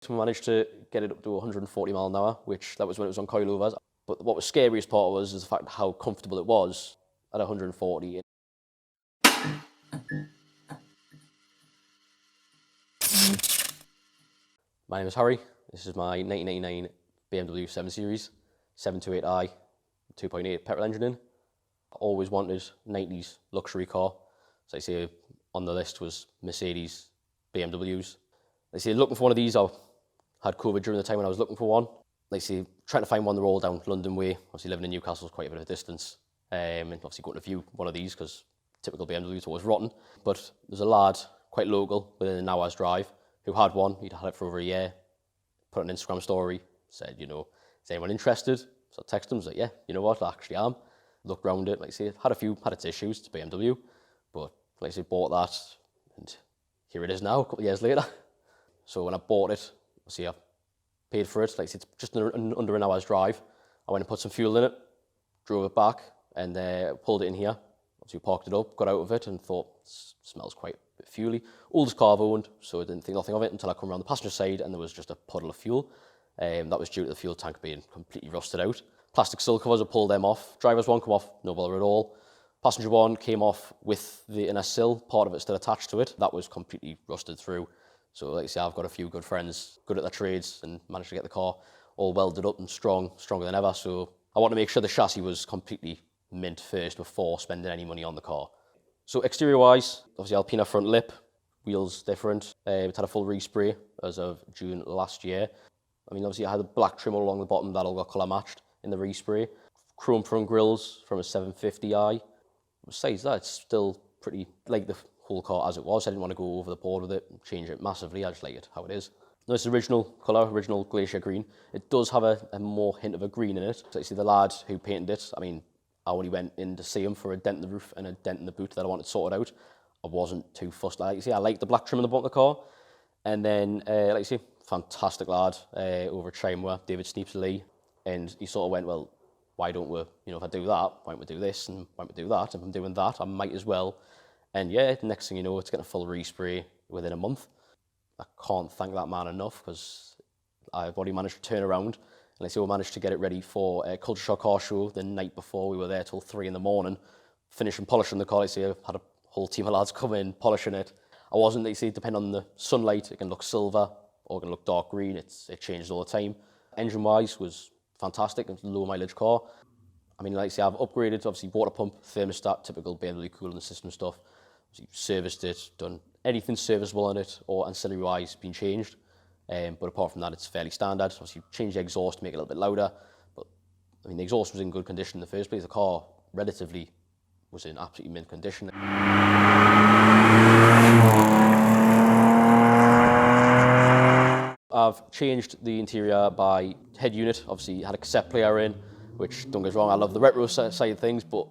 So we managed to get it up to 140 mile an hour, which that was when it was on coilovers. But what was scariest part was is the fact how comfortable it was at 140. My name is Harry. This is my 1999 BMW 7 Series, 728i, 2.8 petrol engine in. I always wanted 90s luxury car. So I say on the list was Mercedes, BMWs. They say looking for one of these, I had COVID during the time when I was looking for one. They say trying to find one, they're all down London way. Obviously living in Newcastle is quite a bit of a distance. And obviously going to view one of these because typical BMW is always rotten. But there's a lad quite local within an hour's drive who had one. He'd had it for over a year. Put an Instagram story, said, you know, is anyone interested? So I texted him, I was like, yeah, you know what, I actually am. Looked around it, like I say, had its issues, it's BMW, but like I say, bought that, and here it is now, a couple of years later. So when I bought it, see, I paid for it, like I say, it's just under an hour's drive. I went and put some fuel in it, drove it back, and pulled it in here. Obviously parked it up, got out of it, and thought, smells quite a bit fuely. Oldest car I've owned, so I didn't think nothing of it until I come around the passenger side, and there was just a puddle of fuel. That was due to the fuel tank being completely rusted out. Plastic sill covers, I pulled them off. Driver's one come off, no bother at all. Passenger one came off with the inner sill, part of it still attached to it. That was completely rusted through. So like I say, I've got a few good friends, good at their trades, and managed to get the car all welded up and stronger than ever. So I want to make sure the chassis was completely mint first before spending any money on the car. So exterior wise, obviously Alpina front lip, wheels different. It had a full respray as of June last year. I mean, obviously I had a black trim all along the bottom that all got colour matched in the respray. Chrome front grills from a 750i. Besides that, it's still pretty like the whole car as it was. I didn't want to go over the board with it and change it massively. I just like it how it is. No, it's original colour, original glacier green. It does have a more hint of a green in it. So you see the lad who painted it, I mean, I only went in to see him for a dent in the roof and a dent in the boot that I wanted sorted out. I wasn't too fussed. Like you see, I like the black trim on the bottom of the car. And then, like you see, fantastic lad over at Chimware, David Sneeps-Lee. And he sort of went, well, why don't we, you know, if I do that, why don't we do this and why don't we do that? If I'm doing that, I might as well. And yeah, next thing you know, it's getting a full respray within a month. I can't thank that man enough because I've already managed to turn around. And I still managed to get it ready for a Culture Shock car show the night before. We were there till 3 in the morning, finishing polishing the car. I see I had a whole team of lads come in, polishing it. I wasn't, they say, depending on the sunlight, it can look silver or it can look dark green. It changes all the time. Engine-wise was fantastic. It's a low mileage car. I mean, like I say, I've upgraded, obviously, water pump, thermostat, typical BMW cooling system stuff. Obviously, serviced it, done anything serviceable on it or ancillary-wise been changed. But apart from that, it's fairly standard. Obviously, changed the exhaust to make it a little bit louder. But, I mean, the exhaust was in good condition in the first place. The car, relatively, was in absolutely mint condition. I've changed the interior by head unit. Obviously, had a cassette player in, which, don't get me wrong, I love the retro side of things, but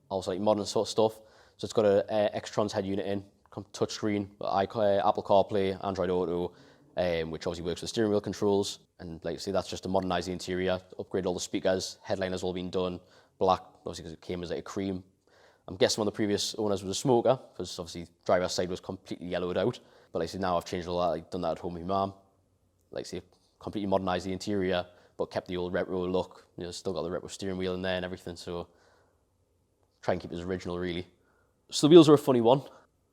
also like modern sort of stuff. So it's got a Xtrons head unit in, touchscreen, Apple CarPlay, Android Auto, which obviously works with steering wheel controls. And like I say, that's just to modernise the interior, upgrade all the speakers, headliner's all been done, black, obviously because it came as like a cream. I'm guessing one of the previous owners was a smoker, because obviously driver's side was completely yellowed out. But like I say, now I've changed all that, I've done that at home with my mum. Like I say, completely modernised the interior, but kept the old retro look. You know, still got the retro steering wheel in there and everything, so try and keep it as original, really. So the wheels are a funny one.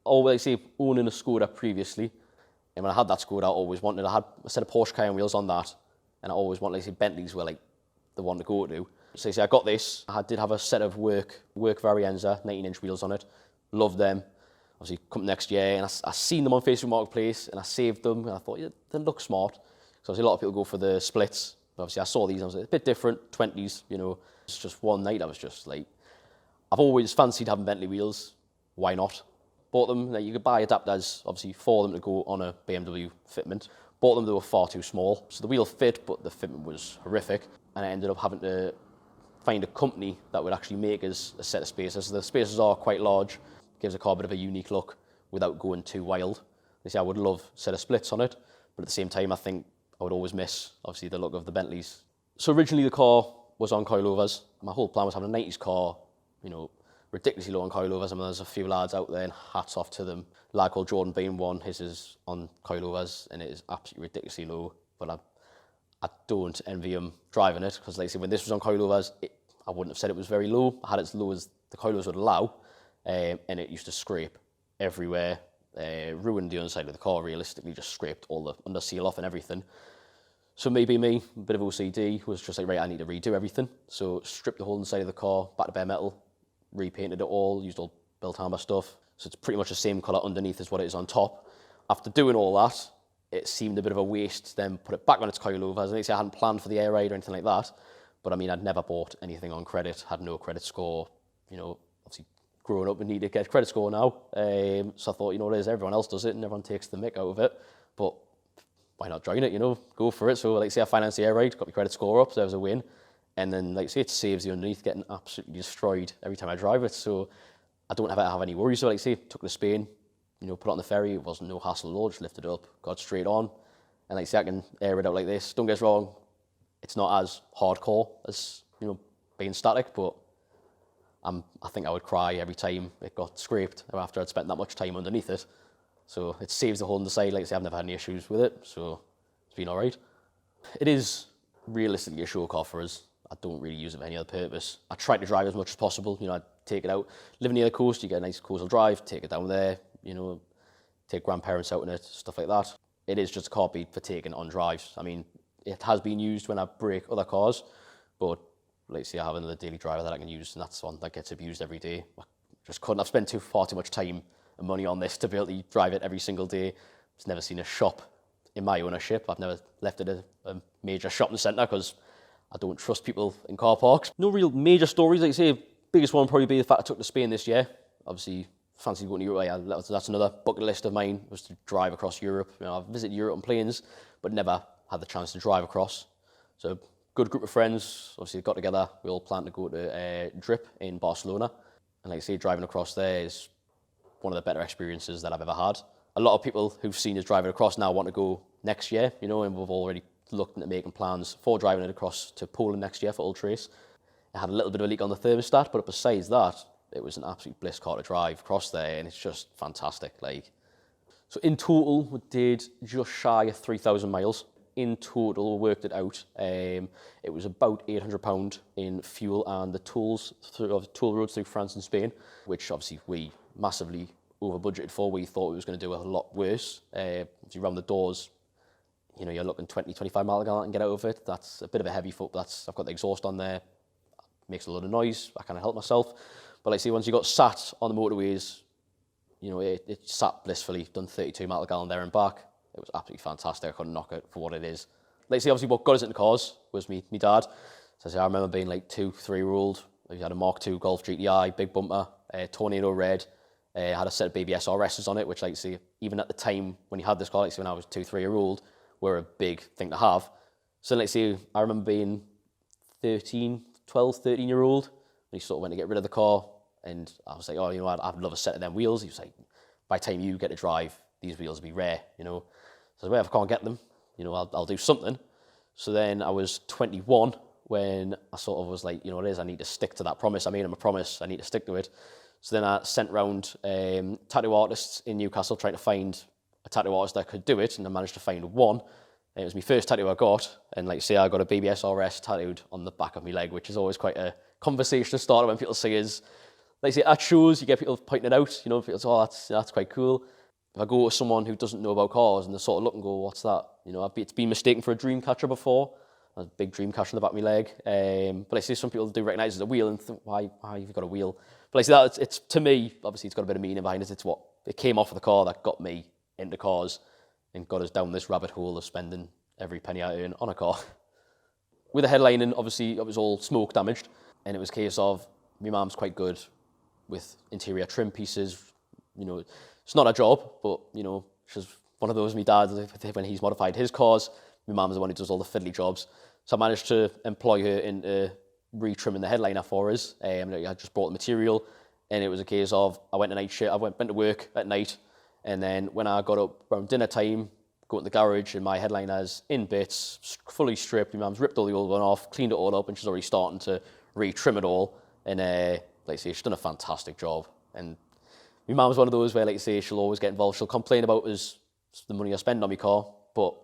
Always, like I say, owning a Skoda previously, and when I had that Skoda, I had a set of Porsche Cayenne wheels on that, and I always wanted, like I say, Bentleys were like the one to go to. So you see, I got this. I did have a set of work Varienza, 19-inch wheels on it. Loved them. Obviously, come next year, and I seen them on Facebook Marketplace, and I saved them, and I thought, yeah, they look smart. So obviously, a lot of people go for the splits. But obviously, I saw these, and I was like, a bit different, 20s, you know. It's just one night, I was just like, I've always fancied having Bentley wheels. Why not? Bought them. You could buy adapters, obviously, for them to go on a BMW fitment. Bought them, they were far too small. So the wheel fit, but the fitment was horrific. And I ended up having to find a company that would actually make us a set of spacers. So the spacers are quite large. Gives the car a bit of a unique look without going too wild. They say I would love a set of splits on it, but at the same time, I think I would always miss, obviously, the look of the Bentleys. So originally the car was on coilovers. My whole plan was having a 90s car, you know, ridiculously low on coilovers. I mean, there's a few lads out there, and hats off to them. A lad called Jordan Bean won, his is on coilovers, and it is absolutely ridiculously low. But I don't envy him driving it, because like I say, when this was on coilovers, I wouldn't have said it was very low. I had it as low as the coilovers would allow, and it used to scrape everywhere, ruined the underside of the car, realistically, just scraped all the under seal off and everything. So maybe me, a bit of OCD, was just like, right, I need to redo everything. So stripped the whole inside of the car, back to bare metal, repainted it all, used all Bilthamber stuff. So it's pretty much the same colour underneath as what it is on top. After doing all that, it seemed a bit of a waste, then put it back on its coilovers. I hadn't planned for the air ride or anything like that, but I mean, I'd never bought anything on credit, had no credit score, you know, obviously growing up, we need to get a credit score now. So I thought, you know what it is, everyone else does it and everyone takes the mick out of it, but why not join it, you know, go for it. So like say I financed the air ride, got my credit score up, so there was a win. And then like say it saves the underneath getting absolutely destroyed every time I drive it. So I don't ever have any worries. So like say took it to Spain, you know, put it on the ferry, it wasn't no hassle at all, just lifted it up, got straight on. And like say I can air it out like this. Don't get us wrong, it's not as hardcore as, you know, being static, but I think I would cry every time it got scraped after I'd spent that much time underneath it. So it saves the whole underside. Like I say, I've never had any issues with it, so it's been all right. It is realistically a show car for us. I don't really use it for any other purpose. I try to drive as much as possible. You know, I take it out. Living near the coast, you get a nice coastal drive, take it down there, you know, take grandparents out in it, stuff like that. It is just a car beat for taking on drives. I mean, it has been used when I break other cars, but like say I have another daily driver that I can use, and that's one that gets abused every day. I just couldn't. I've spent far too much time and money on this to be able to drive it every single day. I've never seen a shop in my ownership. I've never left it at a major shopping centre because I don't trust people in car parks. No real major stories. Like I say, biggest one would probably be the fact I took to Spain this year. Obviously, fancy going to Europe. Yeah, that's another bucket list of mine, was to drive across Europe. You know, I've visited Europe on planes, but never had the chance to drive across. So good group of friends, obviously got together. We all planned to go to Drip in Barcelona. And like I say, driving across there is one of the better experiences that I've ever had. A lot of people who've seen us driving across now want to go next year, you know, and we've already looked into making plans for driving it across to Poland next year for Ultra Race. It had a little bit of a leak on the thermostat, but besides that, it was an absolute bliss car to drive across there, and it's just fantastic. Like, so in total, we did just shy of 3,000 miles. In total, we worked it out. It was about £800 in fuel and the tolls through toll roads through France and Spain, which obviously we massively over budgeted for. We thought we was going to do a lot worse. Around the doors, you know, you're looking 20, 25 miles a gallon and get out of it. That's a bit of a heavy foot. I've got the exhaust on there, makes a lot of noise. I kind of help myself. But like I say, once you got sat on the motorways, you know, it sat blissfully, done 32 miles a gallon there and back. It was absolutely fantastic. I couldn't knock it for what it is. Like I say, obviously what got us into cars was me dad. So I remember being like 2, 3-year-old. We had a Mark II Golf GTI, big bumper, Tornado red. Had a set of BBS RSs on it, which like I say, even at the time when you had this car, like I say, when I was 2, 3-year-old, were a big thing to have. So like I say, I remember being 13-year-old, and he sort of went to get rid of the car, and I was like, oh, you know, I'd love a set of them wheels. He was like, by the time you get to drive, these wheels will be rare, you know. So well, if I can't get them, you know, I'll do something. So then I was 21 when I sort of was like, you know what it is, I need to stick to that promise. I made him a promise, I need to stick to it. So then I sent round tattoo artists in Newcastle trying to find a tattoo artist that could do it, and I managed to find one. It was my first tattoo I got, and like say I got a BBS RS tattooed on the back of my leg, which is always quite a conversation starter when people say is, like say at shows, you get people pointing it out, you know, people say, oh, that's quite cool. If I go to someone who doesn't know about cars and they sort of look and go, what's that? You know, it's been mistaken for a dream catcher before. A big dream catcher on the back of my leg. But I see some people do recognise it as a wheel and think, why have you got a wheel? But I see that it's to me, obviously it's got a bit of meaning behind it. It's what it came off of the car that got me into cars and got us down this rabbit hole of spending every penny I earn on a car. With the headlining, obviously it was all smoke damaged, and it was a case of my mum's quite good with interior trim pieces. You know, it's not a job, but you know, she's one of those. My dad, when he's modified his cars, my mum's the one who does all the fiddly jobs. So I managed to employ her into retrimming the headliner for us. I just bought the material, and it was a case of I went to work at night, and then when I got up around dinner time, go to the garage, and my headliner's in bits, fully stripped. My mum's ripped all the old one off, cleaned it all up, and she's already starting to re-trim it all. And like like I say, she's done a fantastic job. And my mum was one of those where, like I say, she'll always get involved. She'll complain about the money I spend on my car, but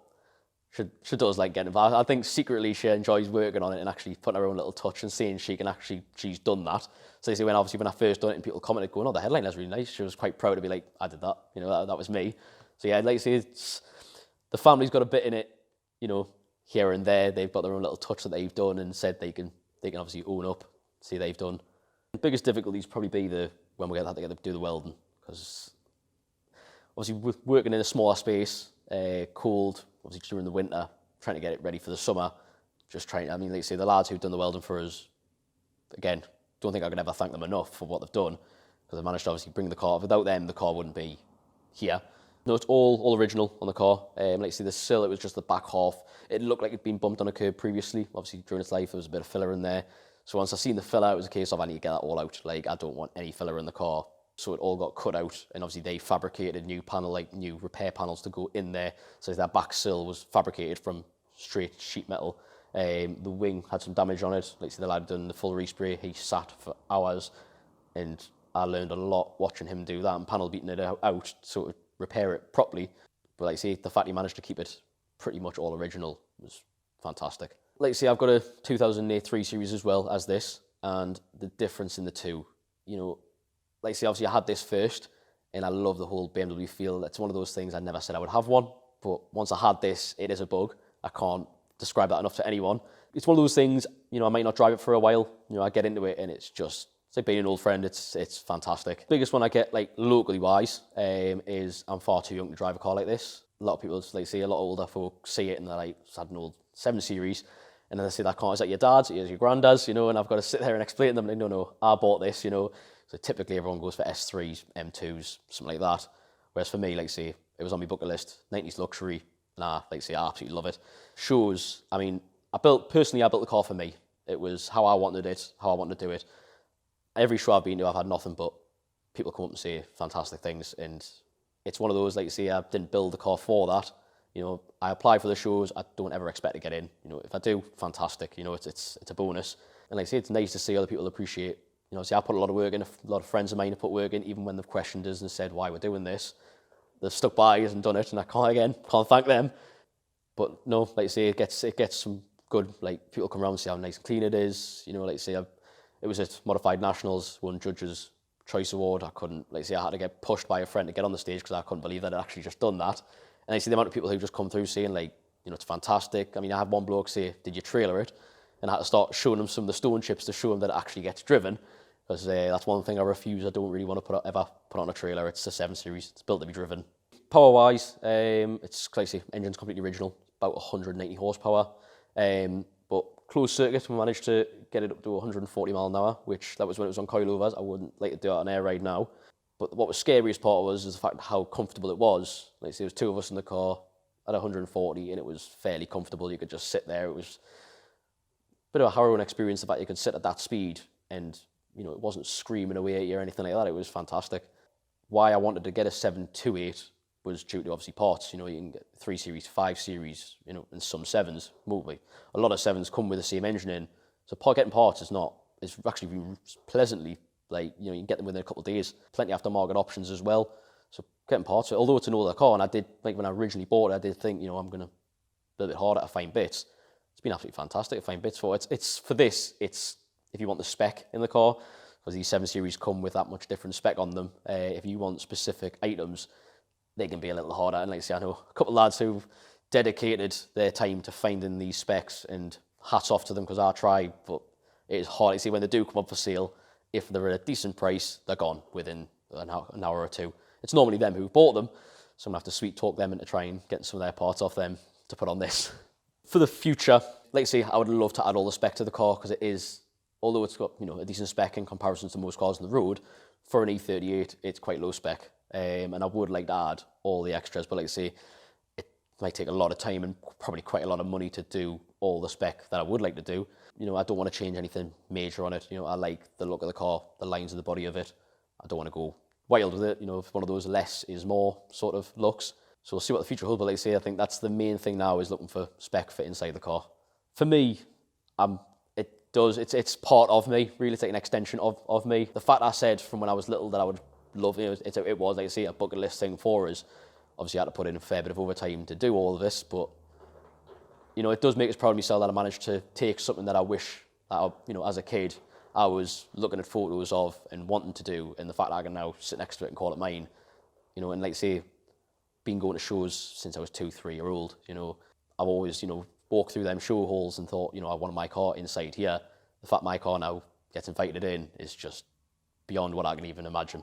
she does like getting involved. I think secretly she enjoys working on it and actually putting her own little touch and seeing she's done that. So you see, when I first done it and people commented going, oh, the headline is really nice, she was quite proud to be like, I did that, that was me. So yeah, like I say, the family's got a bit in it, here and there. They've got their own little touch that they've done and said they can obviously own up, see they've done. The biggest difficulties probably be when we have to do the welding, because obviously with working in a smaller space, cold, obviously during the winter, trying to get it ready for the summer, like I say, the lads who've done the welding for us, again, don't think I could ever thank them enough for what they've done, because they managed to obviously bring the car. Without them, the car wouldn't be here. No, it's all original on the car. Like you see, the sill, it was just the back half. It looked like it'd been bumped on a curb previously. Obviously, during its life, there was a bit of filler in there. So once I seen the filler, it was a case of I need to get that all out. Like, I don't want any filler in the car. So it all got cut out, and obviously they fabricated new repair panels to go in there. So that back sill was fabricated from straight sheet metal. The wing had some damage on it. Like, see, the lad had done the full respray. He sat for hours, and I learned a lot watching him do that and panel beating it out so to repair it properly. But like I say, the fact he managed to keep it pretty much all original was fantastic. Like I say, I've got a 2008 3 Series as well as this, and the difference in the two, like I say, obviously I had this first, and I love the whole BMW feel. It's one of those things I never said I would have one, but once I had this, it is a bug. I can't describe that enough to anyone. It's one of those things, I might not drive it for a while. I get into it, and it's like being an old friend. It's fantastic. Biggest one I get, like, locally wise, is I'm far too young to drive a car like this. A lot of people, like, see, a lot older folk see it and they're like, it's had an old 7 Series. And then they say, that car, is that your dad's? Is your granddad's? And I've got to sit there and explain to them, like, no, I bought this, So typically everyone goes for S3s, M2s, something like that. Whereas for me, like, say, it was on my bucket list, 90s luxury. Like, say, I absolutely love it. Shows, I mean, I built the car for me. It was how I wanted it, how I wanted to do it. Every show I've been to, I've had nothing but people come up and say fantastic things. And it's one of those, like you say, I didn't build the car for that. I apply for the shows. I don't ever expect to get in. If I do, fantastic. It's a bonus. And like I say, it's nice to see other people appreciate. See, I put a lot of work in. A lot of friends of mine have put work in, even when they've questioned us and said why we're doing this. They've stuck by us and done it, and I can't thank them. But no, like I say, it gets some good, like, people come around and see how nice and clean it is. Like I say, it was at Modified Nationals, won Judge's Choice Award. I couldn't, like I say, I had to get pushed by a friend to get on the stage because I couldn't believe that I'd actually just done that. And I see the amount of people who just come through saying, like, it's fantastic. I mean, I had one bloke say, did you trailer it? And I had to start showing him some of the stone chips to show him that it actually gets driven. Because that's one thing I refuse. I don't really want to ever put on a trailer. It's a 7 Series. It's built to be driven. Power-wise, it's, like I say, engine's completely original. About 180 horsepower. But closed circuit, we managed to get it up to 140 mile an hour, which that was when it was on coilovers. I wouldn't like to do it on air right now. But what was scariest part was the fact how comfortable it was. Like I say, there was 2 of us in the car at 140, and it was fairly comfortable. You could just sit there. It was a bit of a harrowing experience, the fact you could sit at that speed and, it wasn't screaming away at you or anything like that. It was fantastic. Why I wanted to get a 728 was due to obviously parts. You can get 3 Series, 5 Series, and some 7s, mostly. A lot of 7s come with the same engine in. So getting parts it's actually been pleasantly, like, you can get them within a couple of days. Plenty of aftermarket options as well. So getting parts, although it's an older car, and I did, like, when I originally bought it, I did think, I'm going to be a bit harder to find bits. It's been absolutely fantastic to find bits for. It's for this, it's if you want the spec in the car, because these 7 Series come with that much different spec on them. If you want specific items, they can be a little harder. And like I say, I know a couple of lads who've dedicated their time to finding these specs, and hats off to them, because I try, but it is hard. You see, when they do come up for sale, if they're at a decent price, they're gone within an hour or two. It's normally them who bought them, so I'm going to have to sweet talk them into trying getting some of their parts off them to put on this. For the future, like I say, I would love to add all the spec to the car, because it is, although it's got a decent spec in comparison to most cars on the road, for an E38, it's quite low spec. And I would like to add all the extras, but like I say, it might take a lot of time and probably quite a lot of money to do all the spec that I would like to do. I don't want to change anything major on it. I like the look of the car, the lines of the body of it. I don't want to go wild with it. It's one of those less is more sort of looks. So we'll see what the future holds. But like I say, I think that's the main thing now, is looking for spec fit inside the car. For me, it does. It's part of me, really. It's like an extension of me. The fact I said from when I was little that I would love, you know, it was, like I say, a bucket list thing for us. Obviously, I had to put in a fair bit of overtime to do all of this, but, you know, it does make us proud of myself that I managed to take something that I wish that I, you know, as a kid, I was looking at photos of and wanting to do, and the fact that I can now sit next to it and call it mine, you know, and like I say, been going to shows since I was 2-3 years old, you know, I've always, you know, walked through them show halls and thought, you know, I wanted my car inside here. The fact my car now gets invited in is just beyond what I can even imagine.